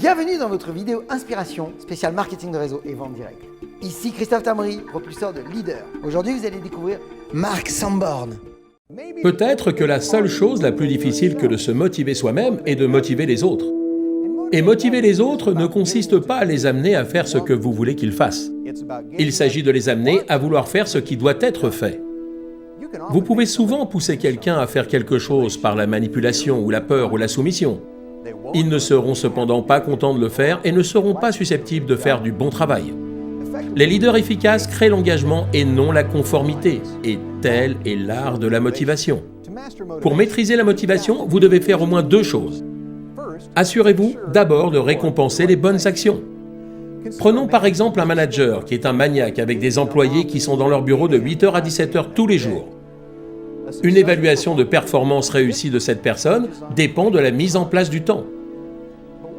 Bienvenue dans votre vidéo Inspiration, spéciale marketing de réseau et vente directe. Ici Christophe Tamri, propulseur de leader. Aujourd'hui, vous allez découvrir Mark Sanborn. Peut-être que la seule chose la plus difficile que de se motiver soi-même est de motiver les autres. Et motiver les autres ne consiste pas à les amener à faire ce que vous voulez qu'ils fassent. Il s'agit de les amener à vouloir faire ce qui doit être fait. Vous pouvez souvent pousser quelqu'un à faire quelque chose par la manipulation ou la peur ou la soumission. Ils ne seront cependant pas contents de le faire et ne seront pas susceptibles de faire du bon travail. Les leaders efficaces créent l'engagement et non la conformité, et tel est l'art de la motivation. Pour maîtriser la motivation, vous devez faire au moins deux choses. Assurez-vous d'abord de récompenser les bonnes actions. Prenons par exemple un manager qui est un maniaque avec des employés qui sont dans leur bureau de 8h à 17h tous les jours. Une évaluation de performance réussie de cette personne dépend de la mise en place du temps.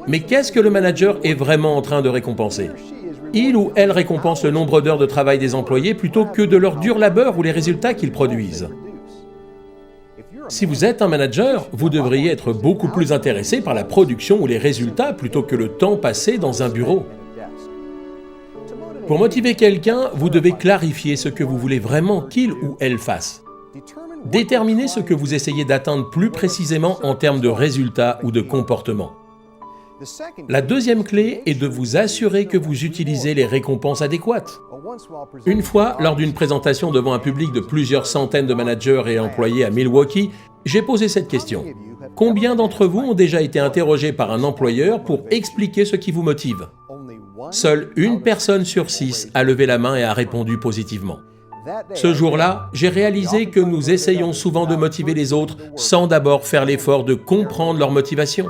Mais qu'est-ce que le manager est vraiment en train de récompenser ? Il ou elle récompense le nombre d'heures de travail des employés plutôt que de leur dur labeur ou les résultats qu'ils produisent. Si vous êtes un manager, vous devriez être beaucoup plus intéressé par la production ou les résultats plutôt que le temps passé dans un bureau. Pour motiver quelqu'un, vous devez clarifier ce que vous voulez vraiment qu'il ou elle fasse. Déterminez ce que vous essayez d'atteindre plus précisément en termes de résultats ou de comportement. La deuxième clé est de vous assurer que vous utilisez les récompenses adéquates. Une fois, lors d'une présentation devant un public de plusieurs centaines de managers et employés à Milwaukee, j'ai posé cette question. Combien d'entre vous ont déjà été interrogés par un employeur pour expliquer ce qui vous motive ? Seule une personne sur 6 a levé la main et a répondu positivement. Ce jour-là, j'ai réalisé que nous essayons souvent de motiver les autres sans d'abord faire l'effort de comprendre leur motivation.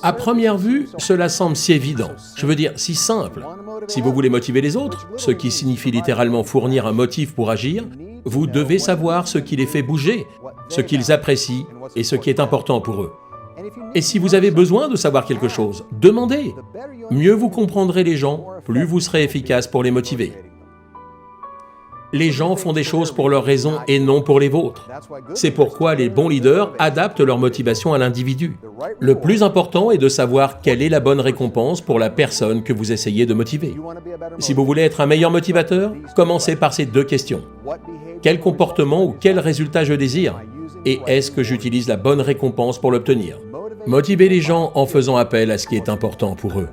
À première vue, cela semble si évident, je veux dire si simple. Si vous voulez motiver les autres, ce qui signifie littéralement fournir un motif pour agir, vous devez savoir ce qui les fait bouger, ce qu'ils apprécient et ce qui est important pour eux. Et si vous avez besoin de savoir quelque chose, demandez. Mieux vous comprendrez les gens, plus vous serez efficace pour les motiver. Les gens font des choses pour leurs raisons et non pour les vôtres. C'est pourquoi les bons leaders adaptent leur motivation à l'individu. Le plus important est de savoir quelle est la bonne récompense pour la personne que vous essayez de motiver. Si vous voulez être un meilleur motivateur, commencez par ces deux questions. Quel comportement ou quel résultat je désire ? Et est-ce que j'utilise la bonne récompense pour l'obtenir ? Motivez les gens en faisant appel à ce qui est important pour eux.